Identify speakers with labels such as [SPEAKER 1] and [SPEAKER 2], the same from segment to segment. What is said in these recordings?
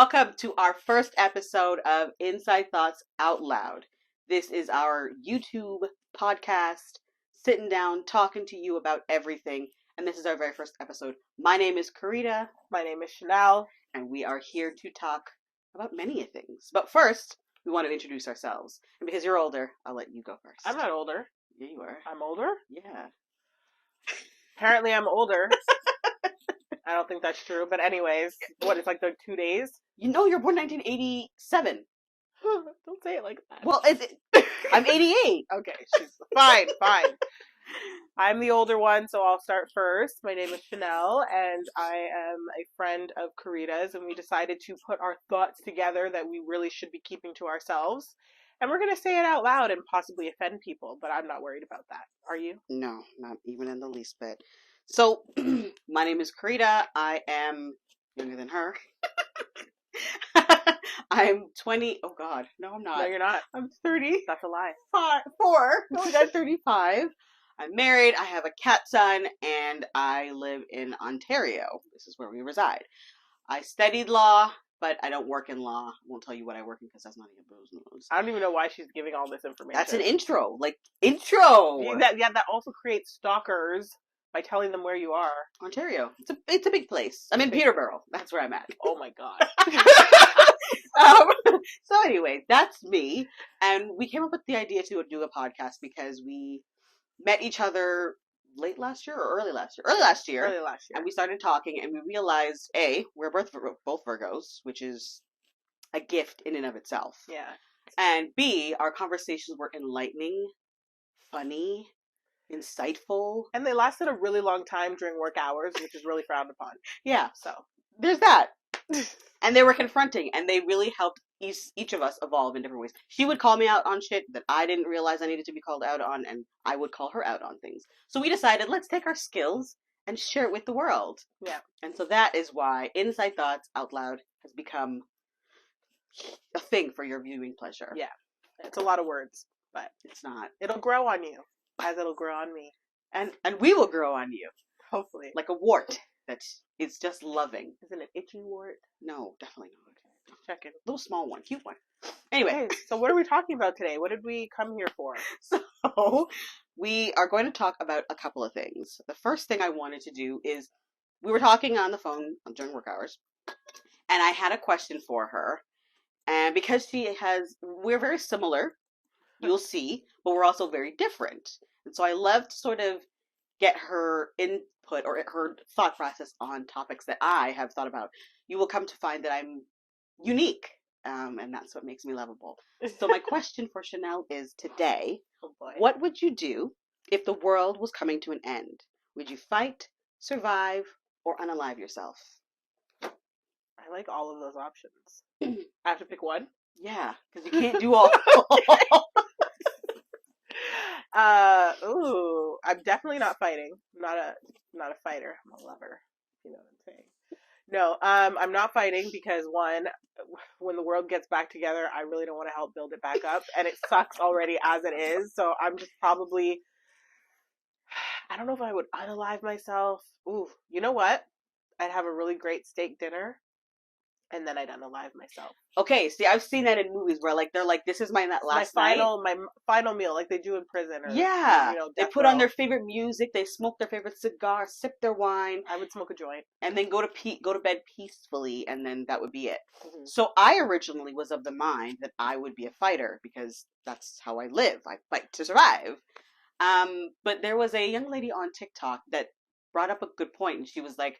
[SPEAKER 1] Welcome to our first episode of Inside Thoughts Out Loud. This is our YouTube podcast, sitting down, talking to you about everything. And this is our very first episode. My name is Karita.
[SPEAKER 2] My name is Chanel.
[SPEAKER 1] And we are here to talk about many things. But first, we want to introduce ourselves. And because you're older, I'll let you go first.
[SPEAKER 2] I'm not older.
[SPEAKER 1] Yeah, you are.
[SPEAKER 2] I'm older?
[SPEAKER 1] Yeah.
[SPEAKER 2] Apparently I'm older. I don't think that's true. But anyways, what, it's like the 2 days?
[SPEAKER 1] You know you're born 1987.
[SPEAKER 2] Don't say it like that.
[SPEAKER 1] Well, I'm 88.
[SPEAKER 2] Okay, fine. I'm the older one, so I'll start first. My name is Chanel, and I am a friend of Karita's, and we decided to put our thoughts together that we really should be keeping to ourselves. And we're going to say it out loud and possibly offend people, but I'm not worried about that. Are you?
[SPEAKER 1] No, not even in the least bit. So, my name is Karita. I am younger than her. I'm 20. Oh, God. No, I'm not.
[SPEAKER 2] No, you're not.
[SPEAKER 1] I'm 30.
[SPEAKER 2] That's a lie.
[SPEAKER 1] 4. No, I'm 35. I'm married. I have a cat son, and I live in Ontario. This is where we reside. I studied law, but I don't work in law. I won't tell you what I work in because that's not even business.
[SPEAKER 2] I don't even know why she's giving all this information.
[SPEAKER 1] That's an intro. Intro!
[SPEAKER 2] That also creates stalkers by telling them where you are.
[SPEAKER 1] Ontario. It's a big place. I'm in Peterborough. That's where I'm at.
[SPEAKER 2] Oh my God.
[SPEAKER 1] So anyway, that's me. And we came up with the idea to do a podcast because we met each other late last year or early last year? Early last year. And we started talking and we realized, A, we're both Virgos, which is a gift in and of itself.
[SPEAKER 2] Yeah.
[SPEAKER 1] And B, our conversations were enlightening, funny, insightful.
[SPEAKER 2] And they lasted a really long time during work hours, which is really frowned upon.
[SPEAKER 1] Yeah. So there's that. And they were confronting, and they really helped each of us evolve in different ways. She would call me out on shit that I didn't realize I needed to be called out on, and I would call her out on things. So we decided, let's take our skills and share it with the world.
[SPEAKER 2] Yeah. And
[SPEAKER 1] so that is why Inside Thoughts Out Loud has become a thing for your viewing pleasure.
[SPEAKER 2] Yeah. It's a lot of words, but
[SPEAKER 1] it's not.
[SPEAKER 2] It'll grow on you, as it'll grow on me.
[SPEAKER 1] And we will grow on you.
[SPEAKER 2] Hopefully.
[SPEAKER 1] Like a wart. It's just loving.
[SPEAKER 2] Is it an itchy wart?
[SPEAKER 1] No, definitely not.
[SPEAKER 2] Checking.
[SPEAKER 1] Little small one, cute one. Anyway.
[SPEAKER 2] Okay, so what are we talking about today? What did we come here for?
[SPEAKER 1] So, we are going to talk about a couple of things. The first thing I wanted to do is, we were talking on the phone during work hours, and I had a question for her. And because we're very similar, you'll see, but we're also very different. And so I love to sort of get her input or her thought process on topics that I have thought about. You will come to find that I'm unique, and that's what makes me lovable. So my question for Chanel is today, what would you do if the world was coming to an end? Would you fight, survive, or unalive yourself?
[SPEAKER 2] I like all of those options. I have to pick one?
[SPEAKER 1] Yeah, because you can't do all.
[SPEAKER 2] I'm definitely not fighting. I'm not a fighter. I'm a lover. You know what I'm saying? No, I'm not fighting because one, when the world gets back together, I really don't want to help build it back up, and it sucks already as it is. So I'm just probably, I don't know if I would unalive myself. Ooh, you know what? I'd have a really great steak dinner. And then I'd unalive myself.
[SPEAKER 1] Okay, see, I've seen that in movies where they're like, this is my last night.
[SPEAKER 2] My final meal, like they do in prison. Or,
[SPEAKER 1] yeah, they put on their favorite music, they smoke their favorite cigar, sip their wine.
[SPEAKER 2] I would smoke a joint.
[SPEAKER 1] And then go to bed peacefully, and then that would be it.
[SPEAKER 2] Mm-hmm.
[SPEAKER 1] So I originally was of the mind that I would be a fighter, because that's how I live. I fight to survive. But there was a young lady on TikTok that brought up a good point, and she was like,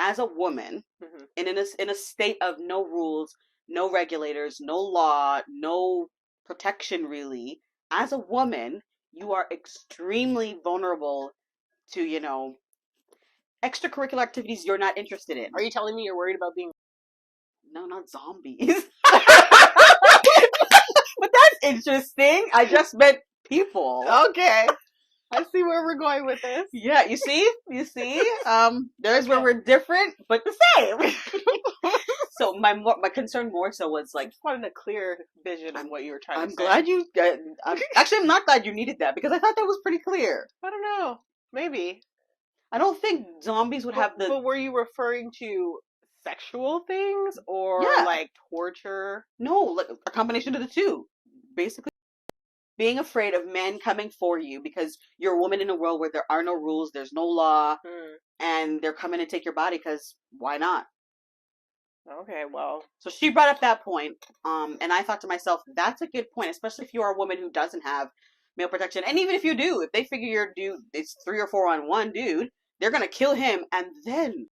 [SPEAKER 1] as a woman,
[SPEAKER 2] mm-hmm.
[SPEAKER 1] in a state of no rules, no regulators, no law, no protection really, as a woman, you are extremely vulnerable to, extracurricular activities you're not interested in.
[SPEAKER 2] Are you telling me you're worried about being...
[SPEAKER 1] No, not zombies. But that's interesting. I just meant people.
[SPEAKER 2] Okay. I see where we're going with this.
[SPEAKER 1] Yeah, you see? There's where we're different, but the same. So my concern more so was like...
[SPEAKER 2] I just wanted a clear vision on what you were trying to say.
[SPEAKER 1] I'm not glad you needed that, because I thought that was pretty clear.
[SPEAKER 2] I don't know. Maybe.
[SPEAKER 1] I don't think zombies would have the...
[SPEAKER 2] But were you referring to sexual things or
[SPEAKER 1] Yeah.
[SPEAKER 2] like torture?
[SPEAKER 1] No, like a combination of the two. Basically, being afraid of men coming for you because you're a woman in a world where there are no rules, there's no law, and they're coming to take your body because why not?
[SPEAKER 2] Okay, well.
[SPEAKER 1] So she brought up that point, and I thought to myself, that's a good point, especially if you are a woman who doesn't have male protection. And even if you do, if they figure your dude, it's 3 or 4 on one dude, they're going to kill him and then.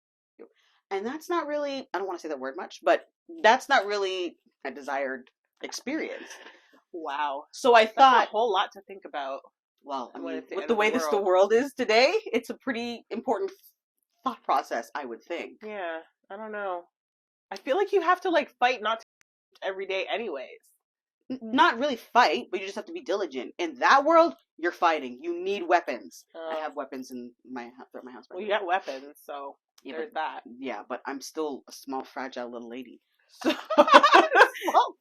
[SPEAKER 1] And that's not really, I don't want to say that word much, but that's not really a desired experience.
[SPEAKER 2] Wow.
[SPEAKER 1] So I thought.
[SPEAKER 2] That's a whole lot to think about.
[SPEAKER 1] Well, I mean,
[SPEAKER 2] the
[SPEAKER 1] with the way the world is today, it's a pretty important thought process, I would think.
[SPEAKER 2] Yeah, I don't know. I feel like you have to like fight not to every day anyways.
[SPEAKER 1] Not really fight, but you just have to be diligent. In that world, you're fighting. You need weapons. I have weapons in my house.
[SPEAKER 2] Well, you got weapons, so
[SPEAKER 1] yeah,
[SPEAKER 2] there's that.
[SPEAKER 1] Yeah, but I'm still a small, fragile little lady. So,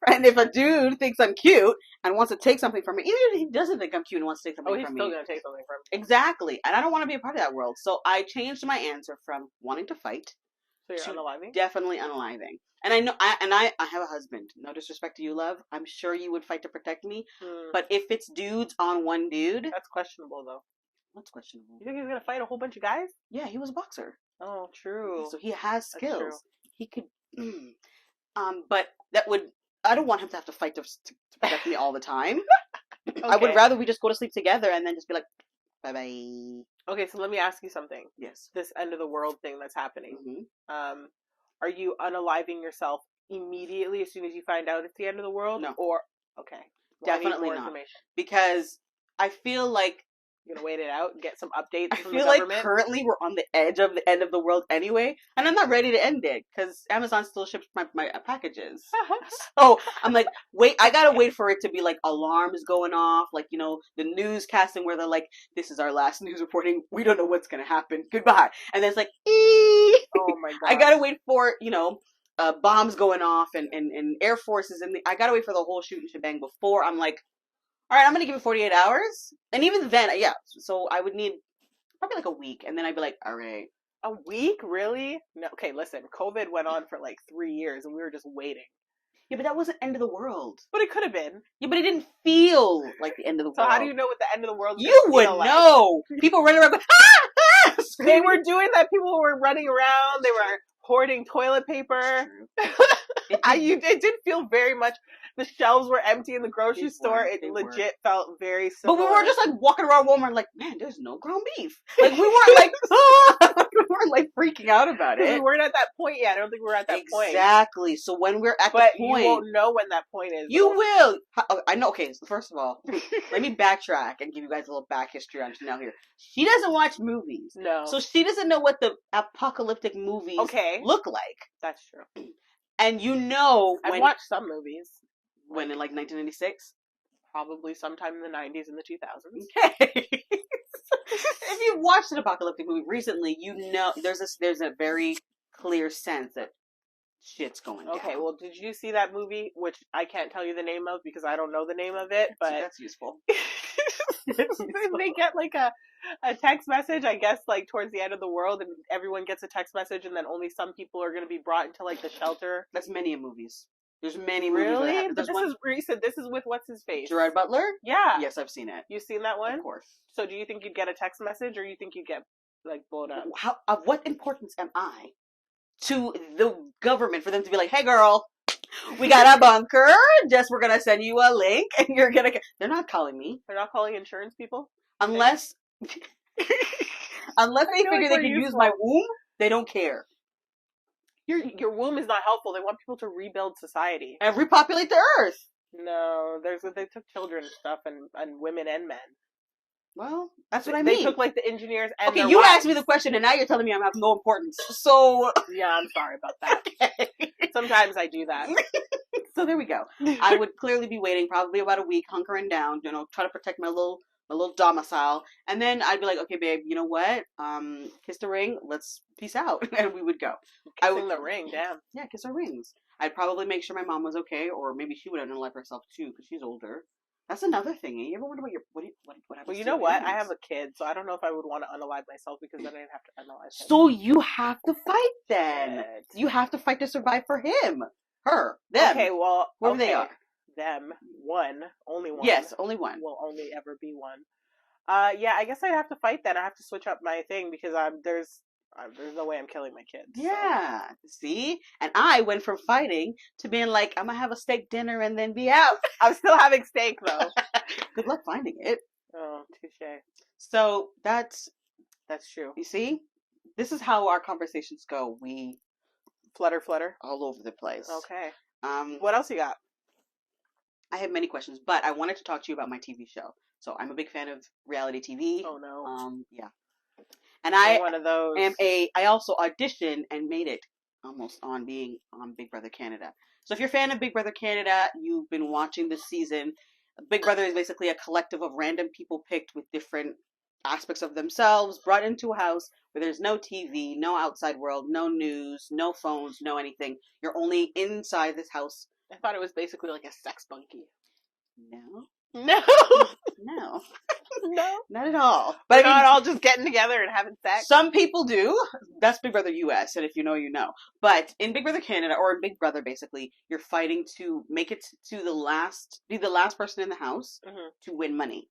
[SPEAKER 1] and if a dude thinks I'm cute and wants to take something from me, even if he doesn't think I'm cute and wants to take something from me,
[SPEAKER 2] he's still gonna take something from me.
[SPEAKER 1] Exactly, and I don't want to be a part of that world. So I changed my answer from wanting to fight.
[SPEAKER 2] So you're unaliving?
[SPEAKER 1] Definitely unaliving. And I know, I have a husband. No disrespect to you, love. I'm sure you would fight to protect me. But if it's dudes on one dude,
[SPEAKER 2] that's questionable, though.
[SPEAKER 1] What's questionable?
[SPEAKER 2] You think he's gonna fight a whole bunch of guys?
[SPEAKER 1] Yeah, he was a boxer.
[SPEAKER 2] Oh, true.
[SPEAKER 1] So he has skills. He could. But that would. I don't want him to have to fight to protect me all the time. Okay. I would rather we just go to sleep together and then just be like, bye bye.
[SPEAKER 2] Okay, so let me ask you something.
[SPEAKER 1] Yes.
[SPEAKER 2] This end of the world thing that's happening.
[SPEAKER 1] Mm-hmm.
[SPEAKER 2] Are you unaliving yourself immediately as soon as you find out it's the end of the world?
[SPEAKER 1] No.
[SPEAKER 2] Or okay, well,
[SPEAKER 1] definitely not. Because I feel like
[SPEAKER 2] you're gonna wait it out and get some updates.
[SPEAKER 1] I feel like currently we're on the edge of the end of the world anyway, and I'm not ready to end it because Amazon still ships my packages. So I'm like, wait, I gotta wait for it to be like alarms going off, like the newscasting where they're like, this is our last news reporting. We don't know what's gonna happen. Goodbye. And then it's like,
[SPEAKER 2] oh my god,
[SPEAKER 1] I gotta wait for bombs going off and Air Forces I gotta wait for the whole shoot and shebang before I'm like, all right, I'm going to give it 48 hours. And even then, yeah, so I would need probably like a week. And then I'd be like, all right.
[SPEAKER 2] A week? Really? No. Okay, listen, COVID went on for like 3 years and we were just waiting.
[SPEAKER 1] Yeah, but that wasn't end of the world.
[SPEAKER 2] But it could have been.
[SPEAKER 1] Yeah, but it didn't feel like the end of the world.
[SPEAKER 2] So how do you know what the end of the world is?
[SPEAKER 1] You would know. People running around going, ah!
[SPEAKER 2] They were doing that. People were running around. They were hoarding toilet paper. It did feel very much. The shelves were empty in the grocery store. It legit felt very similar.
[SPEAKER 1] But we were just like walking around Walmart like, man, there's no ground beef. Like we weren't like, we weren't like freaking out about it.
[SPEAKER 2] We weren't at that point yet. I don't think we're at that point.
[SPEAKER 1] Exactly. So when we're at the point.
[SPEAKER 2] But you won't know when that point is.
[SPEAKER 1] You will. I know. Okay, so first of all, let me backtrack and give you guys a little back history on Janelle here. She doesn't watch movies.
[SPEAKER 2] No.
[SPEAKER 1] So she doesn't know what the apocalyptic movies look like.
[SPEAKER 2] That's true.
[SPEAKER 1] And
[SPEAKER 2] I've watched some movies.
[SPEAKER 1] When in like 1996?
[SPEAKER 2] Probably sometime in the 90s and the 2000s.
[SPEAKER 1] Okay. If you've watched an apocalyptic movie recently, there's a very clear sense that shit's going down.
[SPEAKER 2] Okay, well, did you see that movie, which I can't tell you the name of because I don't know the name of it, but...
[SPEAKER 1] That's useful.
[SPEAKER 2] They get like a text message, I guess, like towards the end of the world, and everyone gets a text message, and then only some people are going to be brought into like the shelter.
[SPEAKER 1] That's many movies. There's many movies.
[SPEAKER 2] Really? But this is recent. This is with what's his face?
[SPEAKER 1] Gerard Butler?
[SPEAKER 2] Yeah.
[SPEAKER 1] Yes, I've seen it.
[SPEAKER 2] You've seen that one?
[SPEAKER 1] Of course.
[SPEAKER 2] So do you think you'd get a text message, or you think you'd get like blown up?
[SPEAKER 1] Of what importance am I to the government for them to be like, hey girl, we got a bunker, we're gonna send you a link and you're gonna they're not calling me.
[SPEAKER 2] They're not calling insurance people?
[SPEAKER 1] Unless they figure they can use my womb, they don't care.
[SPEAKER 2] Your womb is not helpful. They want people to rebuild society.
[SPEAKER 1] And repopulate the earth.
[SPEAKER 2] No, they took children and stuff and women and men.
[SPEAKER 1] Well, that's what I mean.
[SPEAKER 2] They took like the engineers and
[SPEAKER 1] okay, you asked me the question and now you're telling me I'm of no importance. So
[SPEAKER 2] yeah, I'm sorry about that. Okay. Sometimes I do that.
[SPEAKER 1] So there we go. I would clearly be waiting probably about a week, hunkering down, try to protect my little domicile, and then I'd be like, okay, babe, you know what? Kiss the ring. Let's peace out, and we would go.
[SPEAKER 2] Kissing the ring, damn.
[SPEAKER 1] Yeah, kiss our rings. I'd probably make sure my mom was okay, or maybe she would unalive herself too, because she's older. That's another thing. You ever wonder what happens
[SPEAKER 2] Well, you
[SPEAKER 1] to
[SPEAKER 2] know
[SPEAKER 1] your
[SPEAKER 2] what? I
[SPEAKER 1] enemies?
[SPEAKER 2] have a kid, so I don't know if I would want to unalive myself because then I'd have to unalive him.
[SPEAKER 1] So you have to fight then.
[SPEAKER 2] Shit.
[SPEAKER 1] You have to fight to survive for him, her, them,
[SPEAKER 2] Okay, well,
[SPEAKER 1] whoever they are.
[SPEAKER 2] Them, one, only one.
[SPEAKER 1] Yes, only one.
[SPEAKER 2] Will only ever be one. Yeah, I guess I'd have to fight then. I have to switch up my thing because there's no way I'm killing my kids.
[SPEAKER 1] Yeah, see? And I went from fighting to being like, I'm gonna have a steak dinner and then be out.
[SPEAKER 2] I'm still having steak though.
[SPEAKER 1] Good luck finding it.
[SPEAKER 2] Oh, touche.
[SPEAKER 1] So that's
[SPEAKER 2] true.
[SPEAKER 1] You see? This is how our conversations go. We
[SPEAKER 2] flutter
[SPEAKER 1] all over the place.
[SPEAKER 2] Okay.
[SPEAKER 1] Um,
[SPEAKER 2] What else you got?
[SPEAKER 1] I have many questions, but I wanted to talk to you about my TV show. So I'm a big fan of reality TV.
[SPEAKER 2] Oh no.
[SPEAKER 1] Yeah. And I
[SPEAKER 2] one of those.
[SPEAKER 1] I also auditioned and made it almost on being on Big Brother Canada. So if you're a fan of Big Brother Canada, you've been watching this season. Big Brother is basically a collective of random people picked with different aspects of themselves, brought into a house where there's no TV, no outside world, no news, no phones, no anything. You're only inside this house.
[SPEAKER 2] I thought it was basically like a sex monkey.
[SPEAKER 1] No.
[SPEAKER 2] No.
[SPEAKER 1] No.
[SPEAKER 2] No.
[SPEAKER 1] Not at all.
[SPEAKER 2] But they're not all just getting together and having sex.
[SPEAKER 1] Some people do. That's Big Brother US, and if you know, you know. But in Big Brother Canada, or in Big Brother, basically, you're fighting to make it to be the last person in the house to win money.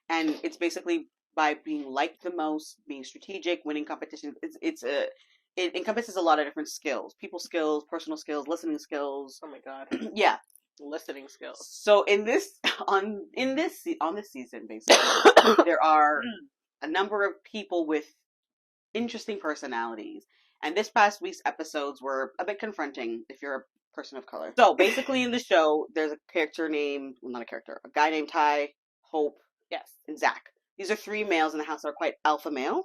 [SPEAKER 1] And it's basically by being liked the most, being strategic, winning competitions. It encompasses a lot of different skills. People skills, personal skills, listening skills.
[SPEAKER 2] Oh my god.
[SPEAKER 1] Yeah.
[SPEAKER 2] Listening skills.
[SPEAKER 1] So on this season, basically, there are a number of people with interesting personalities, and this past week's episodes were a bit confronting if you're a person of color. So basically, in the show, there's a guy named Ty, Hope,
[SPEAKER 2] yes,
[SPEAKER 1] and Zach. These are three males in the house that are quite alpha male,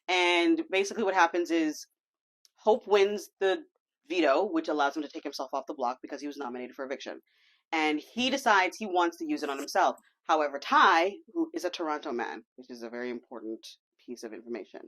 [SPEAKER 1] and basically what happens is Hope wins the veto, which allows him to take himself off the block because he was nominated for eviction. And he decides he wants to use it on himself. However, Ty, who is a Toronto man, which is a very important piece of information.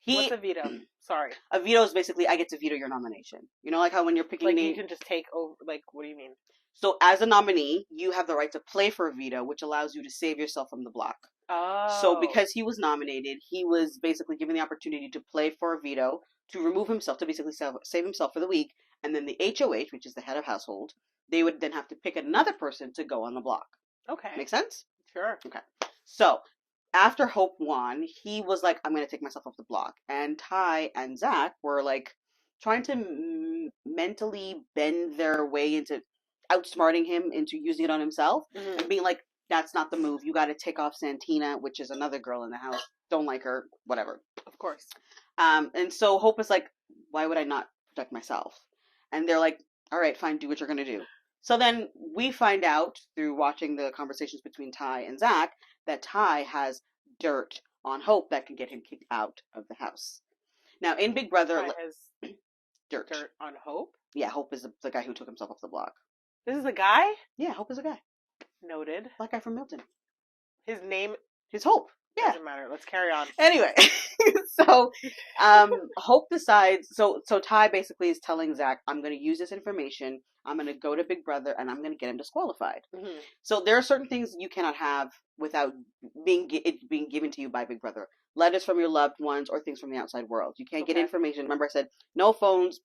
[SPEAKER 2] What's a veto? Sorry.
[SPEAKER 1] A veto is basically, I get to veto your nomination. You know, like how when you're picking
[SPEAKER 2] like you can just take over, like, what do you mean?
[SPEAKER 1] So as a nominee, you have the right to play for a veto, which allows you to save yourself from the block.
[SPEAKER 2] Oh.
[SPEAKER 1] So because he was nominated, he was basically given the opportunity to play for a veto, to remove himself, to basically save himself for the week. And then the HOH, which is the head of household, they would then have to pick another person to go on the block.
[SPEAKER 2] Okay.
[SPEAKER 1] Make sense?
[SPEAKER 2] Sure.
[SPEAKER 1] Okay. So after Hope won, he was like, I'm going to take myself off the block. And Ty and Zach were like trying to mentally bend their way into outsmarting him into using it on himself and being like, that's not the move. You got to take off Santina, which is another girl in the house. Don't like her, whatever.
[SPEAKER 2] Of course.
[SPEAKER 1] And so Hope is like, why would I not protect myself? And they're like, all right, fine, do what you're going to do. So then we find out through watching the conversations between Ty and Zach that Ty has dirt on Hope that can get him kicked out of the house. Now, in Big Brother...
[SPEAKER 2] Ty has dirt on Hope?
[SPEAKER 1] Yeah, Hope is the guy who took himself off the block.
[SPEAKER 2] This is a guy?
[SPEAKER 1] Yeah, Hope is a guy.
[SPEAKER 2] Noted.
[SPEAKER 1] Black guy from Milton.
[SPEAKER 2] His name?
[SPEAKER 1] His Hope. Yeah.
[SPEAKER 2] Doesn't matter. Let's carry on.
[SPEAKER 1] Anyway, so Hope decides, so Ty basically is telling Zach, I'm going to use this information, I'm going to go to Big Brother, and I'm going to get him disqualified. So there are certain things you cannot have without being given to you by Big Brother. Letters from your loved ones or things from the outside world. You can't get information. Remember I said, no phones,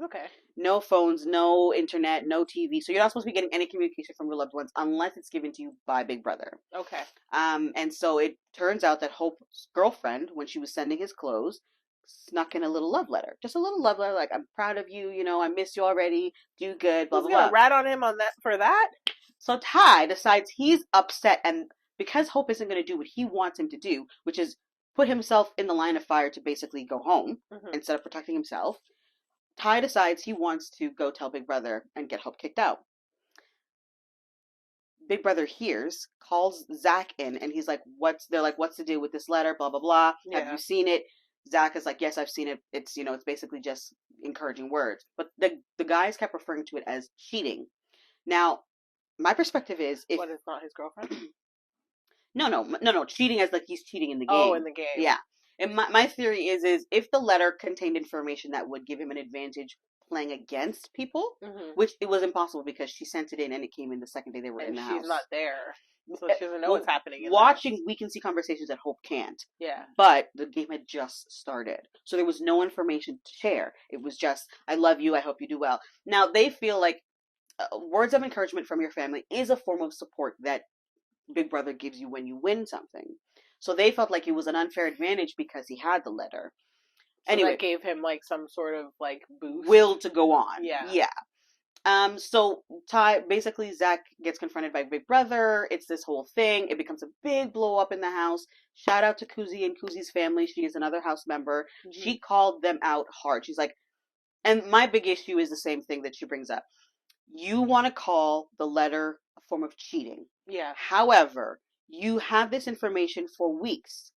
[SPEAKER 2] Okay.
[SPEAKER 1] No phones, no internet, no TV. So you're not supposed to be getting any communication from your loved ones unless it's given to you by Big Brother.
[SPEAKER 2] Okay.
[SPEAKER 1] And so it turns out that Hope's girlfriend, when she was sending his clothes, snuck in a little love letter. Just a little love letter, like, I'm proud of you, you know, I miss you already, do good, blah, blah, blah.
[SPEAKER 2] Rat on him on that for that?
[SPEAKER 1] So Ty decides he's upset, and because Hope isn't going to do what he wants him to do, which is put himself in the line of fire to basically go home instead of protecting himself, Ty decides he wants to go tell Big Brother and get Hope kicked out. Big Brother hears, calls Zach in, and he's like, what's the deal with this letter, blah, blah, blah. Yeah. Have you seen it? Zach is like, yes, I've seen it. It's, you know, it's basically just encouraging words. But the guys kept referring to it as cheating. Now, my perspective is...
[SPEAKER 2] What, it's not his girlfriend?
[SPEAKER 1] No. Cheating as like he's cheating in the game.
[SPEAKER 2] Oh, in the game.
[SPEAKER 1] Yeah. And my theory is if the letter contained information that would give him an advantage playing against people,
[SPEAKER 2] Mhm.
[SPEAKER 1] which it was impossible because she sent it in and it came in the second day they were in
[SPEAKER 2] And
[SPEAKER 1] the
[SPEAKER 2] she's
[SPEAKER 1] house.
[SPEAKER 2] not there, so she doesn't know
[SPEAKER 1] Well,
[SPEAKER 2] what's happening.
[SPEAKER 1] watching, we can see conversations that Hope can't.
[SPEAKER 2] Yeah.
[SPEAKER 1] But the game had just started. So there was no information to share. It was just, I love you, I hope you do well. Now, they feel like words of encouragement from your family is a form of support that Big Brother gives you when you win something. So they felt like it was an unfair advantage because he had the letter.
[SPEAKER 2] So
[SPEAKER 1] Anyway,
[SPEAKER 2] that gave him like some sort of like boost.
[SPEAKER 1] will to go on.
[SPEAKER 2] Yeah.
[SPEAKER 1] Yeah. So basically Zach gets confronted by Big Brother. It's this whole thing. It becomes a big blow up in the house. Shout out to Kuzi and Kuzi's family. She is another house member.
[SPEAKER 2] Mhm.
[SPEAKER 1] She called them out hard. She's like, and my big issue is the same thing that she brings up. You want to call the letter a form of cheating.
[SPEAKER 2] Yeah.
[SPEAKER 1] However, you have this information for weeks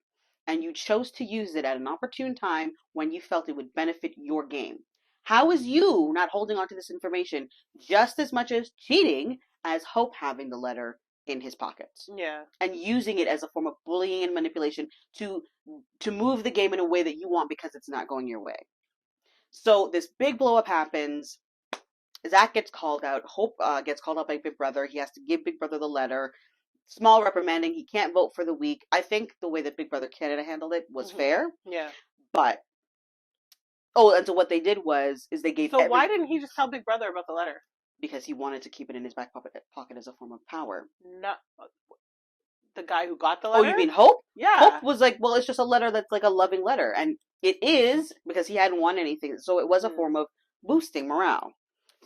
[SPEAKER 1] and you chose to use it at an opportune time when you felt it would benefit your game. How is you not holding on to this information just as much as cheating as Hope having the letter in his pockets
[SPEAKER 2] Yeah.
[SPEAKER 1] and using it as a form of bullying and manipulation to move the game in a way that you want because it's not going your way? So this big blow up happens. Zach gets called out. Hope gets called out by Big Brother. He has to give Big Brother the letter. Small reprimanding. He can't vote for the week. I think the way that Big Brother Canada handled it was fair.
[SPEAKER 2] Yeah.
[SPEAKER 1] But and so what they did is they gave.
[SPEAKER 2] So why didn't he just tell Big Brother about the letter?
[SPEAKER 1] Because he wanted to keep it in his back pocket as a form of power.
[SPEAKER 2] Not the guy who got the letter.
[SPEAKER 1] Oh, you mean Hope?
[SPEAKER 2] Yeah.
[SPEAKER 1] Hope was like, well, it's just a letter that's like a loving letter, and it is because he hadn't won anything, so it was a form of boosting morale.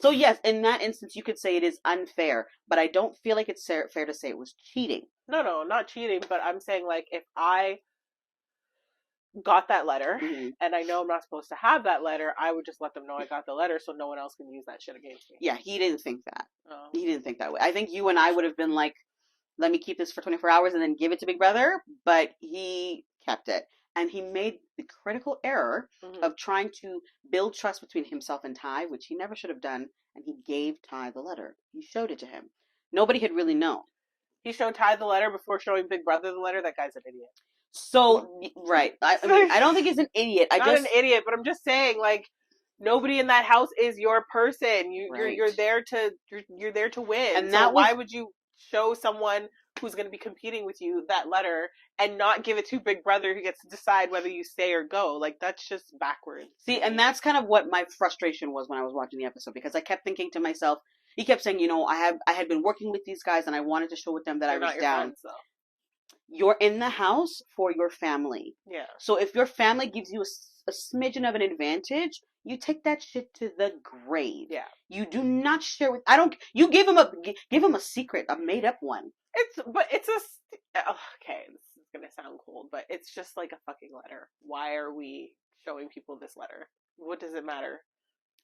[SPEAKER 1] So yes, in that instance, you could say it is unfair, but I don't feel like it's fair to say it was cheating.
[SPEAKER 2] No, not cheating, but I'm saying like if I got that letter and I know I'm not supposed to have that letter, I would just let them know I got the letter so no one else can use that shit against me.
[SPEAKER 1] Yeah, he didn't think that.
[SPEAKER 2] Oh.
[SPEAKER 1] He didn't think that way. I think you and I would have been like, let me keep this for 24 hours and then give it to Big Brother, but he kept it. And he made the critical error of trying to build trust between himself and Ty, which he never should have done, and he gave Ty the letter. He showed it to him. Nobody had really known.
[SPEAKER 2] He showed Ty the letter before showing Big Brother the letter? That guy's an idiot.
[SPEAKER 1] So, right. I mean, I don't think he's an idiot.
[SPEAKER 2] Not an idiot, but I'm just saying, like, nobody in that house is your person. You're there to win. And so why would you show someone who's going to be competing with you that letter and not give it to Big Brother who gets to decide whether you stay or go? Like, that's just backwards.
[SPEAKER 1] See, and that's kind of what my frustration was when I was watching the episode, because I kept thinking to myself, he kept saying, I had been working with these guys and I wanted to show with them that I was down.
[SPEAKER 2] Friends,
[SPEAKER 1] you're in the house for your family.
[SPEAKER 2] Yeah.
[SPEAKER 1] So if your family gives you a smidgen of an advantage, you take that shit to the grave.
[SPEAKER 2] Yeah.
[SPEAKER 1] You do not share with. You give him a secret, a made up one.
[SPEAKER 2] Okay, this is gonna sound cold, but it's just like a fucking letter. Why are we showing people this letter? What does it matter?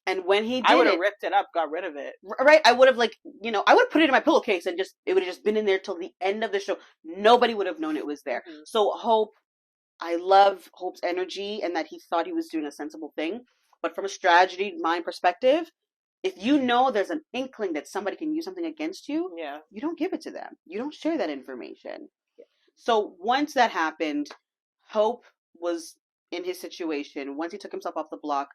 [SPEAKER 1] And when he did
[SPEAKER 2] I would have ripped it up, got rid of it.
[SPEAKER 1] Right? I would have I would have put it in my pillowcase and it would have just been in there till the end of the show. Nobody would have known it was there. Mm-hmm. So Hope, I love Hope's energy and that he thought he was doing a sensible thing. But from a strategy mind perspective, if you know there's an inkling that somebody can use something against you, you don't give it to them. You don't share that information. Yeah. So once that happened, Hope was in his situation. Once he took himself off the block,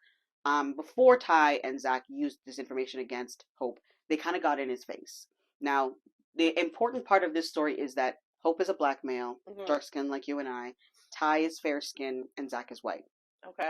[SPEAKER 1] before Ty and Zach used this information against Hope, they kind of got in his face. Now, the important part of this story is that Hope is a black male, dark skin like you and I. Ty is fair skin, and Zach is white.
[SPEAKER 2] Okay.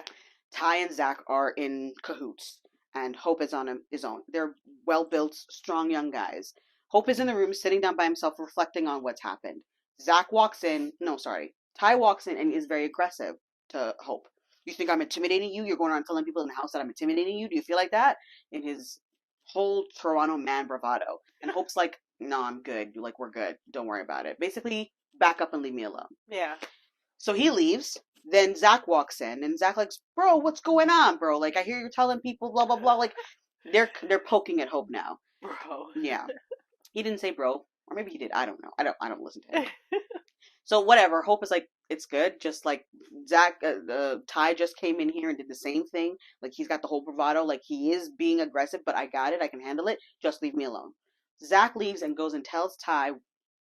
[SPEAKER 1] Ty and Zach are in cahoots, and Hope is on his own. They're well-built, strong young guys. Hope is in the room, sitting down by himself, reflecting on what's happened. Ty walks in and is very aggressive to Hope. You think I'm intimidating you? You're going around telling people in the house that I'm intimidating you? Do you feel like that? In his whole Toronto man bravado. And Hope's like, no, I'm good. You're like, we're good. Don't worry about it. Basically, back up and leave me alone.
[SPEAKER 2] Yeah.
[SPEAKER 1] So he leaves. Then Zach walks in. And Zach like, bro, what's going on, bro? Like, I hear you're telling people blah, blah, blah. Like, they're poking at Hope now.
[SPEAKER 2] Bro.
[SPEAKER 1] Yeah. He didn't say bro. Or maybe he did. I don't know. I don't listen to him. So whatever. Hope is like, it's good. Just like Zach, Ty just came in here and did the same thing. Like he's got the whole bravado. Like he is being aggressive, but I got it. I can handle it. Just leave me alone. Zach leaves and goes and tells Ty,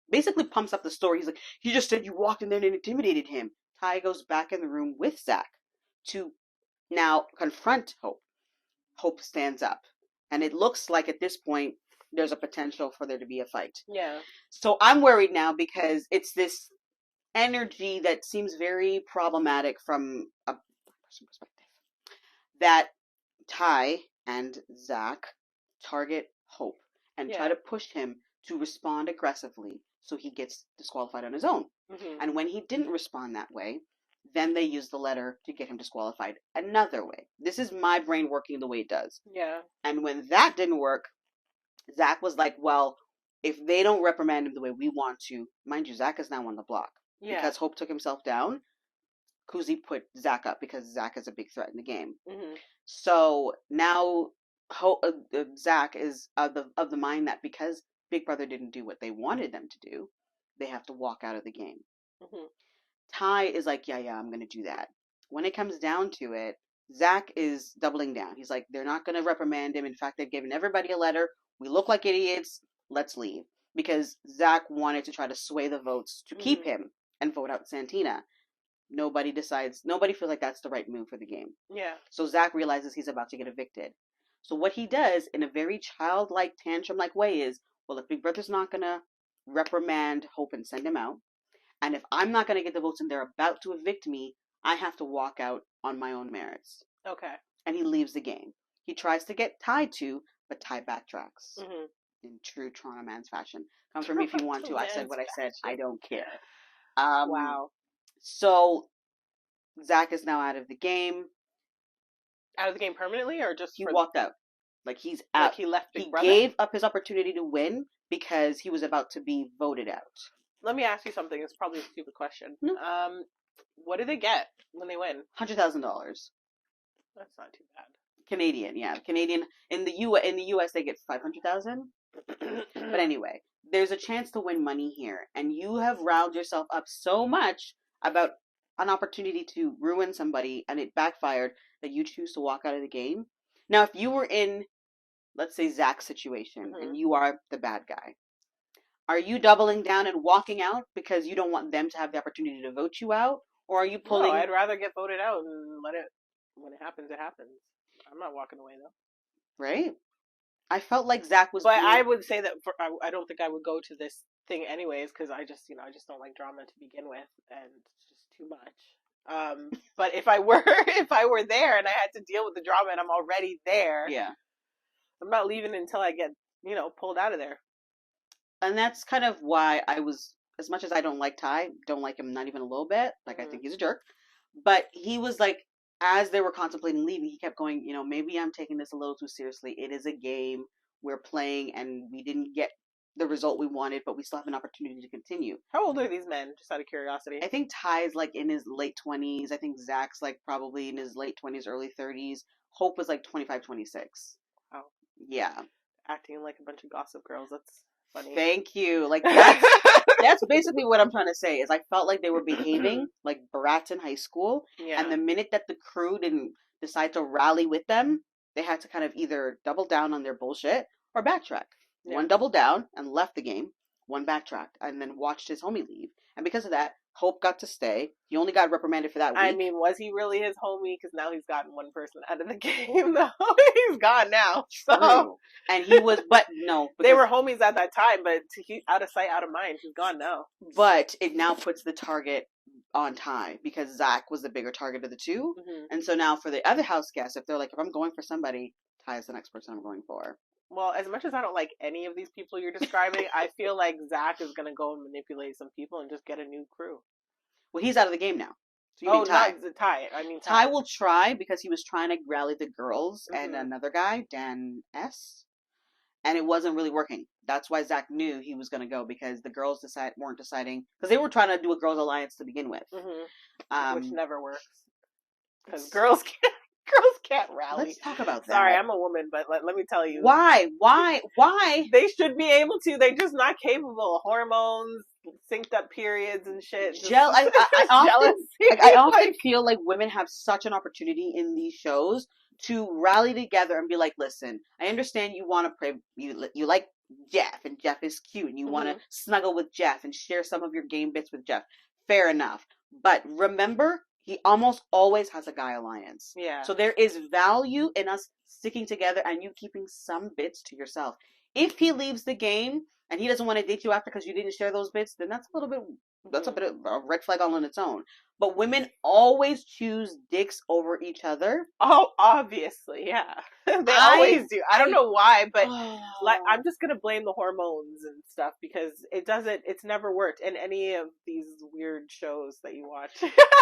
[SPEAKER 1] basically pumps up the story. He's like, he just said you walked in there and intimidated him. Ty goes back in the room with Zach to now confront Hope. Hope stands up. And it looks like at this point, there's a potential for there to be a fight.
[SPEAKER 2] Yeah.
[SPEAKER 1] So I'm worried now because it's this energy that seems very problematic from a person perspective. That Ty and Zach target Hope and try to push him to respond aggressively so he gets disqualified on his own.
[SPEAKER 2] Mm-hmm.
[SPEAKER 1] And when he didn't respond that way, then they use the letter to get him disqualified another way. This is my brain working the way it does.
[SPEAKER 2] Yeah.
[SPEAKER 1] And when that didn't work, Zach was like, well, if they don't reprimand him the way we want to, mind you, Zach is now on the block.
[SPEAKER 2] Yeah.
[SPEAKER 1] Because Hope took himself down, Kuzi put Zach up because Zach is a big threat in the game.
[SPEAKER 2] Mm-hmm.
[SPEAKER 1] So now Zach is of the mind that because Big Brother didn't do what they wanted them to do, they have to walk out of the game.
[SPEAKER 2] Mm-hmm.
[SPEAKER 1] Ty is like, yeah, I'm going to do that. When it comes down to it, Zach is doubling down. He's like, they're not going to reprimand him. In fact, they've given everybody a letter. We look like idiots. Let's leave. Because Zach wanted to try to sway the votes to keep him and vote out Santina. Nobody feels like that's the right move for the game.
[SPEAKER 2] Yeah.
[SPEAKER 1] So Zach realizes he's about to get evicted. So what he does in a very childlike, tantrum-like way is, well, if Big Brother's not going to reprimand Hope and send him out, and if I'm not going to get the votes and they're about to evict me, I have to walk out on my own merits.
[SPEAKER 2] Okay.
[SPEAKER 1] And he leaves the game. He tries to get Ty to, but Ty backtracks.
[SPEAKER 2] Mm-hmm.
[SPEAKER 1] In true Toronto man's fashion. Come for me if you want to. I said what I said. I don't care.
[SPEAKER 2] Wow.
[SPEAKER 1] So Zach is now out of the game.
[SPEAKER 2] Out of the game permanently, or just
[SPEAKER 1] he walked out? Like he's out.
[SPEAKER 2] Like he left Big
[SPEAKER 1] Brother?
[SPEAKER 2] Brother?
[SPEAKER 1] Gave up his opportunity to win because he was about to be voted out.
[SPEAKER 2] Let me ask you something. It's probably a stupid question.
[SPEAKER 1] No.
[SPEAKER 2] What do they get when they win?
[SPEAKER 1] $100,000.
[SPEAKER 2] That's not too bad.
[SPEAKER 1] Canadian, yeah. Canadian in the US they get 500,000. But anyway, there's a chance to win money here, and you have riled yourself up so much about an opportunity to ruin somebody, and it backfired that you choose to walk out of the game. Now, if you were in, let's say, Zach's situation, and you are the bad guy, are you doubling down and walking out because you don't want them to have the opportunity to vote you out, or are you pulling?
[SPEAKER 2] No, I'd rather get voted out and let it. When it happens, it happens. I'm not walking away though.
[SPEAKER 1] Right. I felt like Zach was.
[SPEAKER 2] But I would say that I don't think I would go to this thing anyways because I just don't like drama to begin with, and it's just too much. But if I were there and I had to deal with the drama and I'm already there,
[SPEAKER 1] yeah,
[SPEAKER 2] I'm not leaving until I get pulled out of there.
[SPEAKER 1] And that's kind of why I was, as much as I don't like Ty, don't like him not even a little bit. Like I think he's a jerk, but he was like. As they were contemplating leaving, he kept going, maybe I'm taking this a little too seriously. It is a game we're playing and we didn't get the result we wanted, but we still have an opportunity to continue.
[SPEAKER 2] How old are these men, just out of curiosity?
[SPEAKER 1] I think Ty's like in his late 20s. I think Zach's like probably in his late 20s, early 30s. Hope was like 25, 26.
[SPEAKER 2] Wow.
[SPEAKER 1] Yeah.
[SPEAKER 2] Acting like a bunch of gossip girls. That's funny.
[SPEAKER 1] Thank you. Like that's basically what I'm trying to say is I felt like they were behaving like brats in high school. Yeah. And the minute that the crew didn't decide to rally with them, they had to kind of either double down on their bullshit or backtrack. Yeah. One doubled down and left the game. One backtracked and then watched his homie leave. And because of that, Hope got to stay. He only got reprimanded for that week.
[SPEAKER 2] I mean, was he really his homie? Because now he's gotten one person out of the game, though. He's gone now. So.
[SPEAKER 1] True. And he was, but no.
[SPEAKER 2] They were homies at that time, but he's out of sight, out of mind. He's gone now.
[SPEAKER 1] But it now puts the target on Ty because Zach was the bigger target of the two. Mm-hmm. And so now for the other house guests, if they're like, if I'm going for somebody, Ty is the next person I'm going for.
[SPEAKER 2] Well, as much as I don't like any of these people you're describing, I feel like Zach is going to go and manipulate some people and just get a new crew.
[SPEAKER 1] Well, he's out of the game now. So
[SPEAKER 2] you mean Ty? Not Ty. I mean
[SPEAKER 1] Ty will try because he was trying to rally the girls and another guy, Dan S. And it wasn't really working. That's why Zach knew he was going to go because the girls weren't deciding because they were trying to do a girls' alliance to begin with,
[SPEAKER 2] which never works because girls can't rally.
[SPEAKER 1] Let's talk about that.
[SPEAKER 2] Sorry, I'm a woman, but let me tell you.
[SPEAKER 1] Why?
[SPEAKER 2] They should be able to. They're just not capable. Hormones, synced up periods and shit.
[SPEAKER 1] I often feel like women have such an opportunity in these shows to rally together and be like, listen, I understand you want to pray. You like Jeff, and Jeff is cute, and you want to snuggle with Jeff and share some of your game bits with Jeff. Fair enough. But remember, he almost always has a guy alliance.
[SPEAKER 2] Yeah.
[SPEAKER 1] So there is value in us sticking together and you keeping some bits to yourself. If he leaves the game and he doesn't want to date you after because you didn't share those bits, then that's a little bit, that's a bit of a red flag all on its own. But women always choose dicks over each other.
[SPEAKER 2] Oh, obviously, yeah. They always do. I don't know why, but like I'm just gonna blame the hormones and stuff because it's never worked in any of these weird shows that you watch.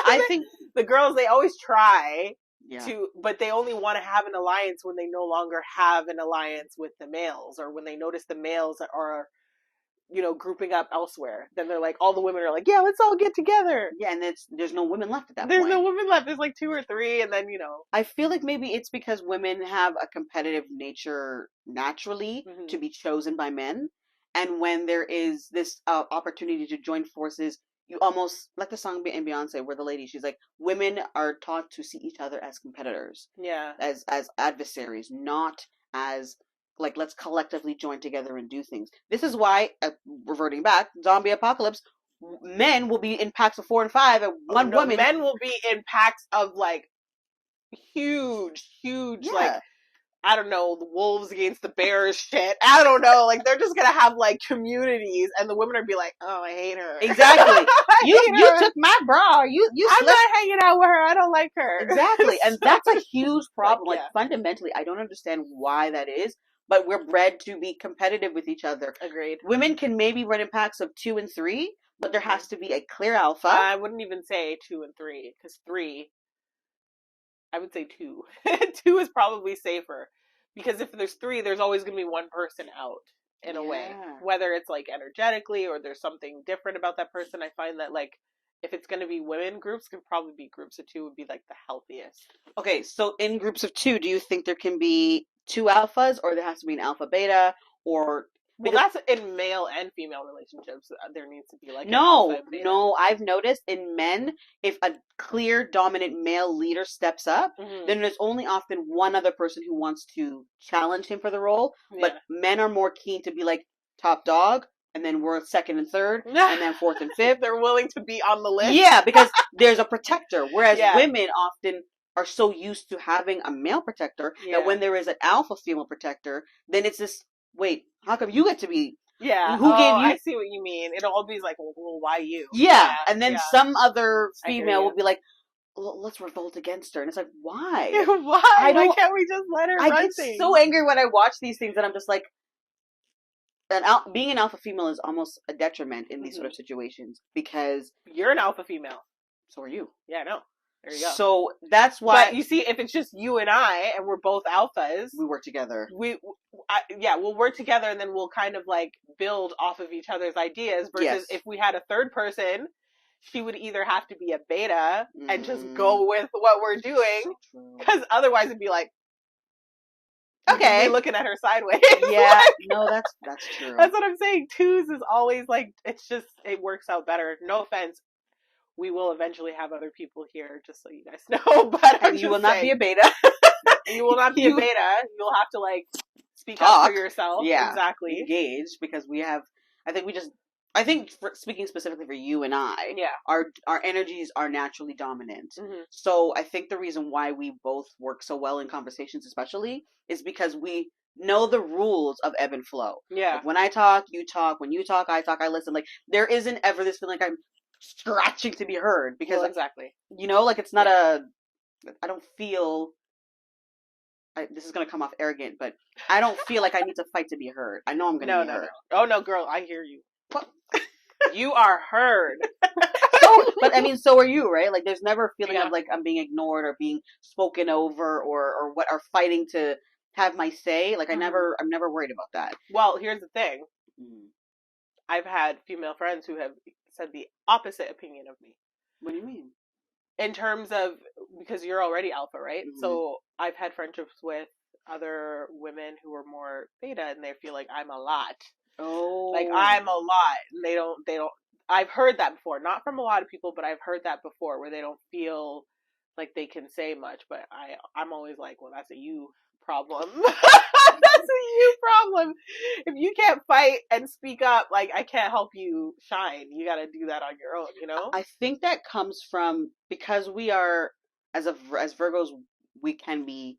[SPEAKER 1] I think
[SPEAKER 2] the girls, they always try
[SPEAKER 1] yeah.
[SPEAKER 2] but they only want to have an alliance when they no longer have an alliance with the males, or when they notice the males are, grouping up elsewhere. Then they're like, all the women are like, yeah, let's all get together.
[SPEAKER 1] Yeah, and there's no women left at that point.
[SPEAKER 2] There's no women left. There's like 2 or 3, and then,
[SPEAKER 1] I feel like maybe it's because women have a competitive nature naturally to be chosen by men. And when there is this opportunity to join forces, you almost, like the song in Beyonce where the lady, she's like, women are taught to see each other as competitors.
[SPEAKER 2] Yeah.
[SPEAKER 1] As adversaries, not as, like, let's collectively join together and do things. This is why, reverting back, zombie apocalypse, men will be in packs of 4 and 5, and one woman.
[SPEAKER 2] Men will be in packs of, like, huge, like, I don't know, the wolves against the bears shit. I don't know. Like, they're just gonna have, like, communities, and the women are be like, oh, I hate her.
[SPEAKER 1] Exactly. You took my bra. You
[SPEAKER 2] I'm not hanging out with her. I don't like her.
[SPEAKER 1] Exactly. And that's a huge problem. Like, fundamentally, I don't understand why that is, but we're bred to be competitive with each other.
[SPEAKER 2] Agreed.
[SPEAKER 1] Women can maybe run in packs of 2 and 3, but there has to be a clear alpha.
[SPEAKER 2] I wouldn't even say 2 and 3, because 3, I would say 2. 2 is probably safer, because if there's 3, there's always going to be one person out in a way, whether it's like energetically or there's something different about that person. I find that, like, if it's going to be women groups, could probably be groups of 2 would be like the healthiest.
[SPEAKER 1] Okay, so in groups of 2, do you think there can be 2 alphas, or there has to be an alpha beta, or?
[SPEAKER 2] Well, that's in male and female relationships. There needs to be like an
[SPEAKER 1] no,
[SPEAKER 2] alpha and beta.
[SPEAKER 1] No. I've noticed in men, if a clear dominant male leader steps up, then there's only often one other person who wants to challenge him for the role. Yeah. But men are more keen to be like top dog, and then we're 2nd and 3rd, and then 4th and 5th.
[SPEAKER 2] They're willing to be on the list.
[SPEAKER 1] Yeah, because there's a protector, whereas women often are so used to having a male protector that when there is an alpha female protector, then it's this. Wait, how come you get to be?
[SPEAKER 2] Yeah.
[SPEAKER 1] Who gave you?
[SPEAKER 2] I see what you mean. It'll all be like, well, why you?
[SPEAKER 1] Yeah. And then some other female will be like, well, let's revolt against her. And it's like, why?
[SPEAKER 2] Why? Why can't we just let her run
[SPEAKER 1] things? I get so angry when I watch these things that I'm just like, being an alpha female is almost a detriment in these sort of situations, because
[SPEAKER 2] you're an alpha female.
[SPEAKER 1] So are you.
[SPEAKER 2] Yeah, I know. There you go.
[SPEAKER 1] So that's why.
[SPEAKER 2] But you see, if it's just you and I, and we're both alphas,
[SPEAKER 1] we work together.
[SPEAKER 2] We'll work together, and then we'll kind of like build off of each other's ideas. Versus if we had a third person, she would either have to be a beta and just go with what we're doing, because otherwise it'd be like, okay, looking at her sideways.
[SPEAKER 1] Yeah, no, that's true.
[SPEAKER 2] That's what I'm saying. 2s is always like, it works out better. No offense. We will eventually have other people here, just so you guys know. But
[SPEAKER 1] you will not be a beta.
[SPEAKER 2] You will not be a beta. You'll have to, like, speak up for yourself.
[SPEAKER 1] Yeah,
[SPEAKER 2] exactly.
[SPEAKER 1] Engage, because we have. I think speaking specifically for you and I, our energies are naturally dominant. So I think the reason why we both work so well in conversations, especially, is because we know the rules of ebb and flow.
[SPEAKER 2] Yeah.
[SPEAKER 1] Like, when I talk, you talk. When you talk, I listen. Like, there isn't ever this feeling like I'm scratching to be heard, because
[SPEAKER 2] exactly,
[SPEAKER 1] like, it's not I don't feel, this is going to come off arrogant, but I don't feel like I need to fight to be heard. I know I'm going to be heard.
[SPEAKER 2] No. Oh no, girl, I hear you. You are heard.
[SPEAKER 1] But I mean, so are you, right? Like, there's never a feeling of like I'm being ignored or being spoken over or fighting to have my say. Like, I'm never worried about that.
[SPEAKER 2] Well, here's the thing. I've had female friends who have said the opposite opinion of me.
[SPEAKER 1] What do you mean?
[SPEAKER 2] In terms of, because you're already alpha, right? So I've had friendships with other women who are more beta, and they feel like I'm a lot.
[SPEAKER 1] Oh.
[SPEAKER 2] Like, I'm a lot. And they don't, I've heard that before. Not from a lot of people, but I've heard that before, where they don't feel like they can say much. But I'm always like, well, that's a you problem. That's a you problem. If you can't fight and speak up, like, I can't help you shine. You got to do that on your own, you know?
[SPEAKER 1] I think that comes from because we are as Virgos, we can be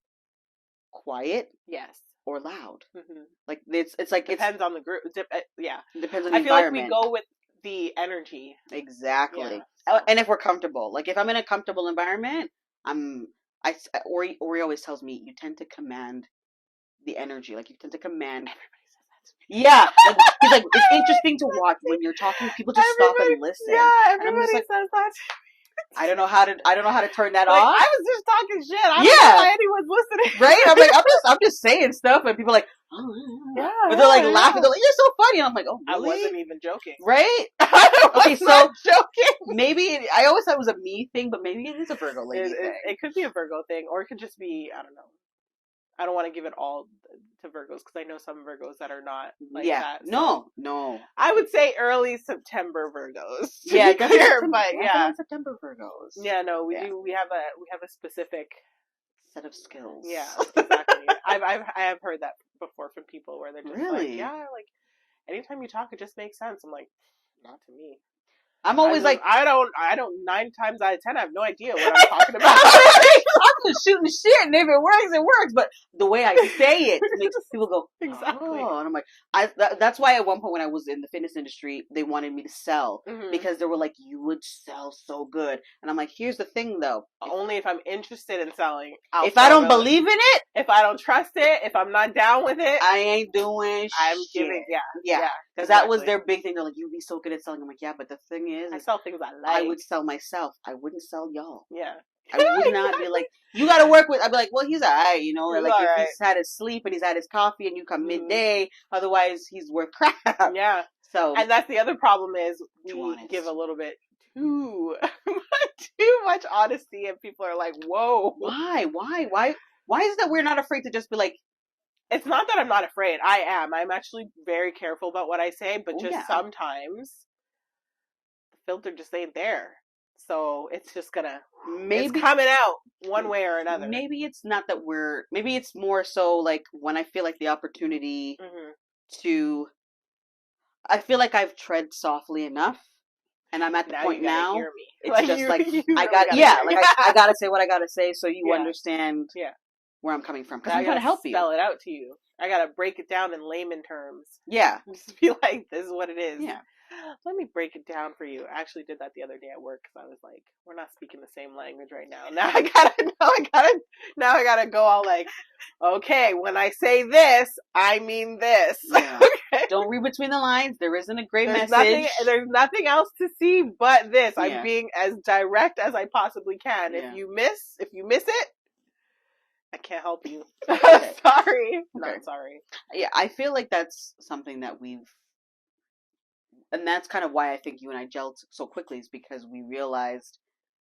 [SPEAKER 1] quiet
[SPEAKER 2] Yes.
[SPEAKER 1] or loud.
[SPEAKER 2] Mm-hmm.
[SPEAKER 1] Like it's like
[SPEAKER 2] Depends on the group. Yeah.
[SPEAKER 1] it depends on the
[SPEAKER 2] I feel like
[SPEAKER 1] environment.
[SPEAKER 2] we go with the energy.
[SPEAKER 1] Exactly.
[SPEAKER 2] Yeah, so.
[SPEAKER 1] And if we're comfortable, like if I'm in a comfortable environment, Ori always tells me you tend to command the energy. Like you tend to command.
[SPEAKER 2] Everybody says that to me.
[SPEAKER 1] Yeah. Like, he's like, it's interesting to watch when you're talking, people just stop and listen.
[SPEAKER 2] Yeah,
[SPEAKER 1] and I'm
[SPEAKER 2] everybody
[SPEAKER 1] just like,
[SPEAKER 2] says that.
[SPEAKER 1] I don't know how to turn that
[SPEAKER 2] Like,
[SPEAKER 1] off.
[SPEAKER 2] I was just talking shit. I don't know why anyone's listening.
[SPEAKER 1] Right? I'm like, I'm just saying stuff, and people are like, oh,
[SPEAKER 2] yeah,
[SPEAKER 1] but they're like laughing. They're like, you're so funny. And I'm like, oh, really?
[SPEAKER 2] I wasn't even joking.
[SPEAKER 1] Right?
[SPEAKER 2] Okay, so joking.
[SPEAKER 1] Maybe I always thought it was a me thing, but maybe it is a Virgo lady thing.
[SPEAKER 2] It could be a Virgo thing, or it could just be, I don't know. I don't want to give it all to Virgos because I know some Virgos that are not like that. So.
[SPEAKER 1] No.
[SPEAKER 2] I would say early September Virgos.
[SPEAKER 1] Yeah,
[SPEAKER 2] clear, but yeah,
[SPEAKER 1] September Virgos.
[SPEAKER 2] Yeah, no, we do. We have a specific
[SPEAKER 1] set of skills.
[SPEAKER 2] Yeah, exactly. I have heard that before from people where they're just
[SPEAKER 1] really?
[SPEAKER 2] like, yeah, like anytime you talk, it just makes sense. I'm like, not to me.
[SPEAKER 1] I'm always like,
[SPEAKER 2] I don't. 9 times out of 10, I have no idea what I'm talking about.
[SPEAKER 1] I'm just shooting shit, and if it works, it works. But the way I say it makes people go,
[SPEAKER 2] exactly.
[SPEAKER 1] Oh, and I'm like, that's why at one point when I was in the fitness industry, they wanted me to sell because they were like, you would sell so good, and I'm like, here's the thing though,
[SPEAKER 2] only if I'm interested in selling.
[SPEAKER 1] If I don't believe in it,
[SPEAKER 2] if I don't trust it, if I'm not down with it,
[SPEAKER 1] I ain't doing.
[SPEAKER 2] I'm
[SPEAKER 1] shit.
[SPEAKER 2] giving. Yeah.
[SPEAKER 1] Because that was their big thing. They're like, you'd be so good at selling. I'm like, yeah, but the thing is
[SPEAKER 2] I sell things I like.
[SPEAKER 1] I would sell myself. I wouldn't sell y'all.
[SPEAKER 2] Yeah.
[SPEAKER 1] I would not be like, you got to work with. I'd be like, well, he's alright, you know. Or
[SPEAKER 2] He's
[SPEAKER 1] like if
[SPEAKER 2] right.
[SPEAKER 1] he's had his sleep and he's had his coffee and you come midday, otherwise he's worth crap.
[SPEAKER 2] Yeah.
[SPEAKER 1] So,
[SPEAKER 2] and that's the other problem is we give a little bit too much honesty, and people are like, whoa.
[SPEAKER 1] Why is it that we're not afraid to just be like?
[SPEAKER 2] It's not that I'm not afraid. I am. I'm actually very careful about what I say, but sometimes the filter just ain't there. So it's just gonna it's coming out one way or another.
[SPEAKER 1] Maybe it's not that maybe it's more so like when I feel like the opportunity to, I feel like I've tread softly enough. And I'm at the point now.
[SPEAKER 2] Hear me.
[SPEAKER 1] It's like just like I gotta say what I gotta say so you understand where I'm coming from. Because I'm trying to help you.
[SPEAKER 2] Spell it out to you. I gotta break it down in layman terms.
[SPEAKER 1] Yeah.
[SPEAKER 2] Just be like, this is what it is.
[SPEAKER 1] Yeah.
[SPEAKER 2] Let me break it down for you. I actually did that the other day at work because I was like, we're not speaking the same language right now. Now I gotta go all like, okay, when I say this, I mean this.
[SPEAKER 1] Yeah. Okay. Don't read between the lines. There isn't a great message.
[SPEAKER 2] There's nothing else to see but this. Yeah. I'm being as direct as I possibly can. Yeah. If you miss it, I can't help you. Okay. Sorry. Okay. Not sorry.
[SPEAKER 1] Yeah, I feel like that's something that and that's kind of why I think you and I gelled so quickly, is because we realized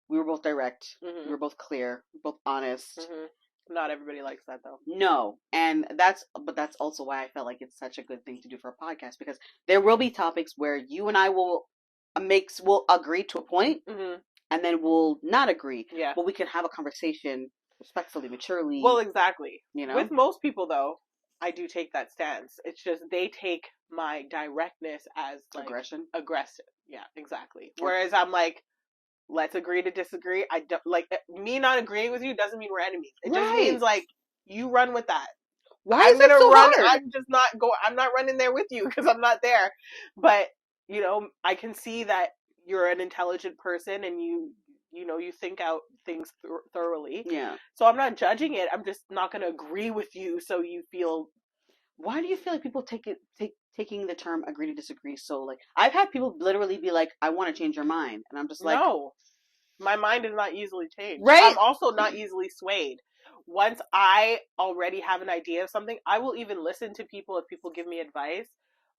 [SPEAKER 1] we were both direct, we were both clear, we were both honest.
[SPEAKER 2] Not everybody likes that though.
[SPEAKER 1] No, and that's also why I felt like it's such a good thing to do for a podcast, because there will be topics where you and I will agree to a point, and then we'll not agree.
[SPEAKER 2] Yeah,
[SPEAKER 1] but we can have a conversation respectfully, maturely.
[SPEAKER 2] Well, exactly.
[SPEAKER 1] You know,
[SPEAKER 2] with most people though, I do take that stance. It's just they take my directness as like aggressive. Yeah, exactly. Whereas I'm like, let's agree to disagree. I don't like me not agreeing with you doesn't mean we're enemies. It just means like you run with that.
[SPEAKER 1] Why is it so hard?
[SPEAKER 2] I'm just not I'm not running there with you because I'm not there. But you know, I can see that you're an intelligent person and you think out things thoroughly.
[SPEAKER 1] Yeah.
[SPEAKER 2] So I'm not judging it. I'm just not going to agree with you. So you feel.
[SPEAKER 1] Why do you feel like people taking the term agree to disagree? So like, I've had people literally be like, I want to change your mind. And I'm just like,
[SPEAKER 2] no, my mind is not easily changed.
[SPEAKER 1] Right.
[SPEAKER 2] I'm also not easily swayed. Once I already have an idea of something, I will even listen to people if people give me advice.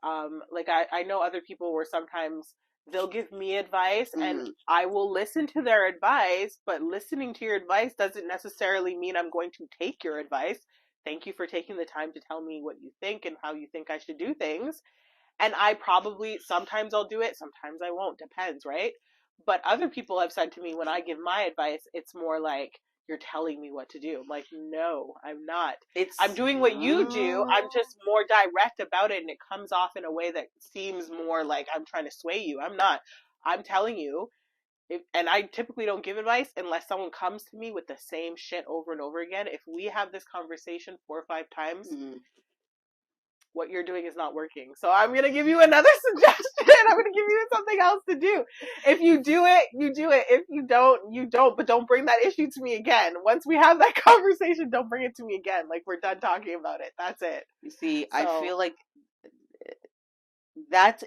[SPEAKER 2] Like I know other people where sometimes they'll give me advice and I will listen to their advice, but listening to your advice doesn't necessarily mean I'm going to take your advice. Thank you for taking the time to tell me what you think and how you think I should do things. And I probably, sometimes I'll do it, sometimes I won't, depends, right? But other people have said to me when I give my advice, it's more like, you're telling me what to do. I'm like, no, I'm not.
[SPEAKER 1] It's
[SPEAKER 2] I'm doing what you do. I'm just more direct about it, and it comes off in a way that seems more like I'm trying to sway you. I'm not. I'm telling you. And I typically don't give advice unless someone comes to me with the same shit over and over again. If we have this conversation 4 or 5 times, what you're doing is not working. So I'm going to give you another suggestion. I'm going to give you something else to do. If you do it, you do it. If you don't, you don't. But don't bring that issue to me again. Once we have that conversation, don't bring it to me again. Like, we're done talking about it. That's it.
[SPEAKER 1] You see, I feel like that's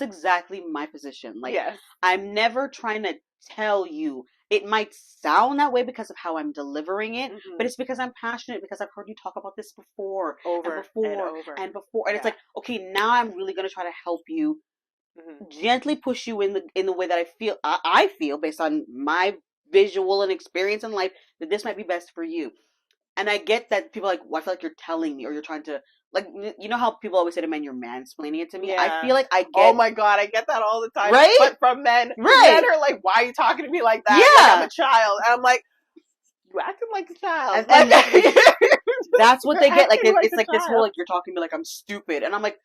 [SPEAKER 1] exactly my position. Like, yes. I'm never trying to tell you. It might sound that way because of how I'm delivering it, but it's because I'm passionate, because I've heard you talk about this before, and before. And it's like, okay, now I'm really going to try to help you, gently push you in the way that I feel based on my visual and experience in life, that this might be best for you. And I get that people are like, well, I feel like you're telling me, or you're trying to, like, you know how people always say to men, you're mansplaining it to me? Yeah. I feel like I get...
[SPEAKER 2] Oh my God, I get that all the time.
[SPEAKER 1] Right?
[SPEAKER 2] But from men.
[SPEAKER 1] Right.
[SPEAKER 2] Men are like, why are you talking to me like that?
[SPEAKER 1] Yeah.
[SPEAKER 2] Like I'm a child. And I'm like, you acting like a child.
[SPEAKER 1] And that's what they get. Like, it's like this whole, like, you're talking to me like I'm stupid. And I'm like,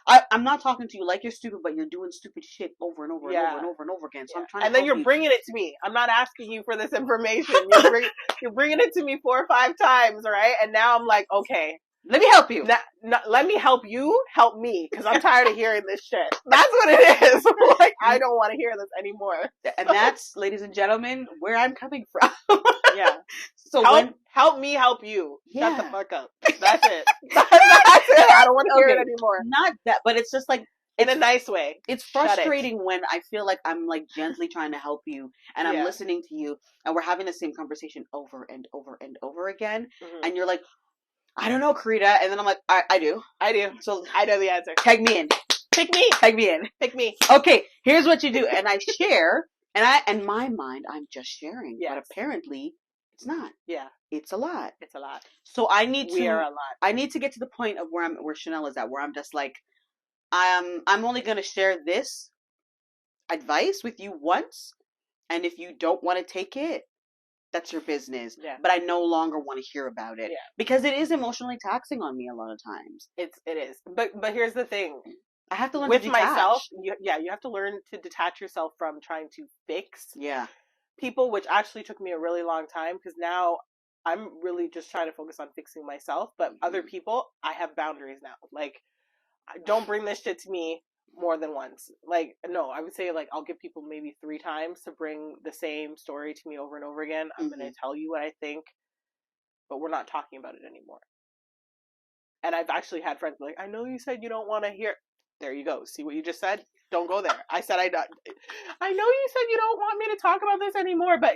[SPEAKER 1] I'm not talking to you like you're stupid, but you're doing stupid shit over and over and over and over and over again. So I'm trying to
[SPEAKER 2] And then you're bringing it to me. I'm not asking you for this information. You're bringing it to me 4 or 5 times, right? And now I'm like, okay.
[SPEAKER 1] Let me help you.
[SPEAKER 2] Let me help you help me, because I'm tired of hearing this shit. That's what it is. Like, I don't want to hear this anymore.
[SPEAKER 1] And that's, ladies and gentlemen, where I'm coming from.
[SPEAKER 2] Yeah. So help me help you. Yeah. Shut the fuck up. That's it. That's it. I don't want to hear it anymore.
[SPEAKER 1] Not that, but it's just like,
[SPEAKER 2] in a nice way.
[SPEAKER 1] It's frustrating when I feel like I'm like gently trying to help you, and I'm listening to you, and we're having the same conversation over and over and over again, and you're like, I don't know, Karita. And then I'm like, I do.
[SPEAKER 2] So I know the answer.
[SPEAKER 1] Tag me in.
[SPEAKER 2] Pick me.
[SPEAKER 1] Tag me in.
[SPEAKER 2] Pick me.
[SPEAKER 1] Okay, here's what you do. And I share, and in my mind, I'm just sharing. Yes. But apparently, it's not.
[SPEAKER 2] Yeah.
[SPEAKER 1] It's a lot.
[SPEAKER 2] It's a lot.
[SPEAKER 1] So I need to.
[SPEAKER 2] We are a lot.
[SPEAKER 1] I need to get to the point of where Chanel is at, where I'm just like, I'm only going to share this advice with you once. And if you don't want to take it, that's your business.
[SPEAKER 2] Yeah.
[SPEAKER 1] But I no longer want to hear about it.
[SPEAKER 2] Yeah.
[SPEAKER 1] Because it is emotionally taxing on me a lot of times.
[SPEAKER 2] It is. But here's the thing.
[SPEAKER 1] I have to learn
[SPEAKER 2] with
[SPEAKER 1] to detach.
[SPEAKER 2] myself. You have to learn to detach yourself from trying to fix people, which actually took me a really long time, because now I'm really just trying to focus on fixing myself. But other people, I have boundaries now. Like, don't bring this shit to me more than once. Like, no, I would say, like, I'll give people maybe 3 times to bring the same story to me over and over again. I'm going to tell you what I think, but we're not talking about it anymore. And I've actually had friends be like, I know you said you don't want to hear. There you go. See what you just said? Don't go there. I said I know you said you don't want me to talk about this anymore, but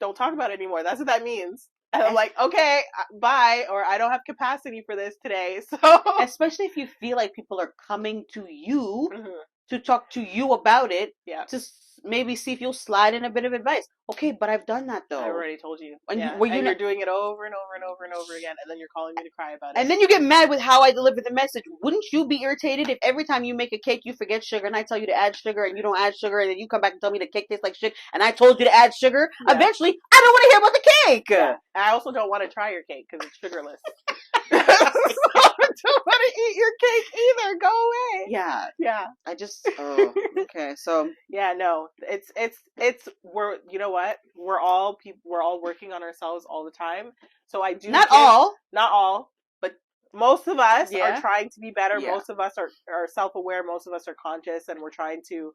[SPEAKER 2] don't talk about it anymore. That's what that means. And I'm like, okay, bye, or I don't have capacity for this today. So,
[SPEAKER 1] especially if you feel like people are coming to you to talk to you about it, to maybe see if you'll slide in a bit of advice. Okay, but I've done that though.
[SPEAKER 2] I already told you.
[SPEAKER 1] And
[SPEAKER 2] you're doing it over and over and over and over again, and then you're calling me to cry about it.
[SPEAKER 1] And then you get mad with how I deliver the message. Wouldn't you be irritated if every time you make a cake you forget sugar, and I tell you to add sugar and you don't add sugar, and then you come back and tell me the cake tastes like shit, and I told you to add sugar? Yeah. Eventually, I don't want to hear about the cake.
[SPEAKER 2] Yeah. I also don't want to try your cake because it's sugarless. So I don't want to eat your cake either. Go away.
[SPEAKER 1] Yeah.
[SPEAKER 2] Yeah.
[SPEAKER 1] I just, okay. So.
[SPEAKER 2] Yeah, no, we're, you know what? We're all working on ourselves all the time. So I do. Not all, but most of us are trying to be better. Yeah. Most of us are self-aware. Most of us are conscious, and we're trying to,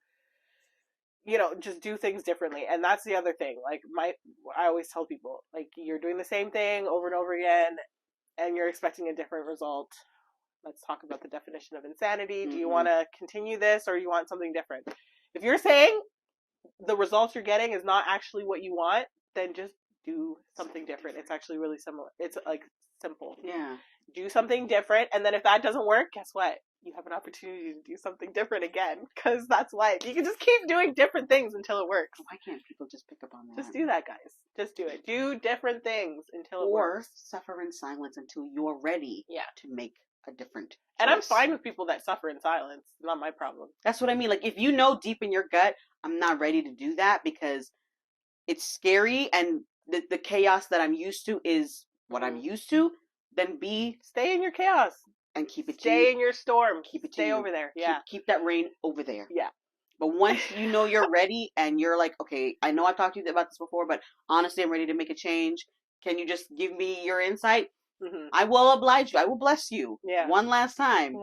[SPEAKER 2] just do things differently. And that's the other thing. Like I always tell people, like, you're doing the same thing over and over again, and you're expecting a different result. Let's talk about the definition of insanity. Do you want to continue this, or you want something different? If you're saying the results you're getting is not actually what you want, then just do something different. It's actually really similar. It's like simple.
[SPEAKER 1] Yeah.
[SPEAKER 2] Do something different, and then if that doesn't work, guess what? You have an opportunity to do something different again, because that's life. You can just keep doing different things until it works.
[SPEAKER 1] Why can't people just pick up on that?
[SPEAKER 2] Just do that, guys. Just do it. Do different things until it works.
[SPEAKER 1] Or suffer in silence until you're ready to make a different choice.
[SPEAKER 2] And I'm fine with people that suffer in silence. It's not my problem.
[SPEAKER 1] That's what I mean. Like, if you know deep in your gut, I'm not ready to do that because it's scary, and the chaos that I'm used to is what I'm used to, then B,
[SPEAKER 2] stay in your chaos
[SPEAKER 1] and keep it to
[SPEAKER 2] stay
[SPEAKER 1] you.
[SPEAKER 2] in your storm.
[SPEAKER 1] Keep it to
[SPEAKER 2] stay
[SPEAKER 1] you.
[SPEAKER 2] over there. Yeah.
[SPEAKER 1] Keep that rain over there.
[SPEAKER 2] Yeah.
[SPEAKER 1] But once you know you're ready and you're like, okay, I know I've talked to you about this before, but honestly, I'm ready to make a change. Can you just give me your insight? I will oblige you. I will bless you.
[SPEAKER 2] Yeah.
[SPEAKER 1] One last time.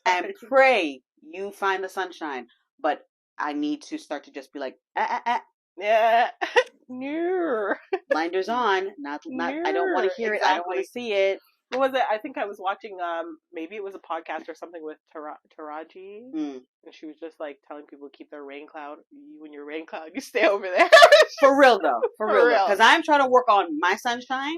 [SPEAKER 1] And pray you find the sunshine. But I need to start to just be like,
[SPEAKER 2] yeah. No.
[SPEAKER 1] Blinders on. Not. I don't want to hear it. I don't want to see it.
[SPEAKER 2] What was it? I think I was watching, maybe it was a podcast or something with Taraji. And she was just like telling people to keep their rain cloud. When you're rain cloud, you stay over there.
[SPEAKER 1] For real though. For real. Because I'm trying to work on my sunshine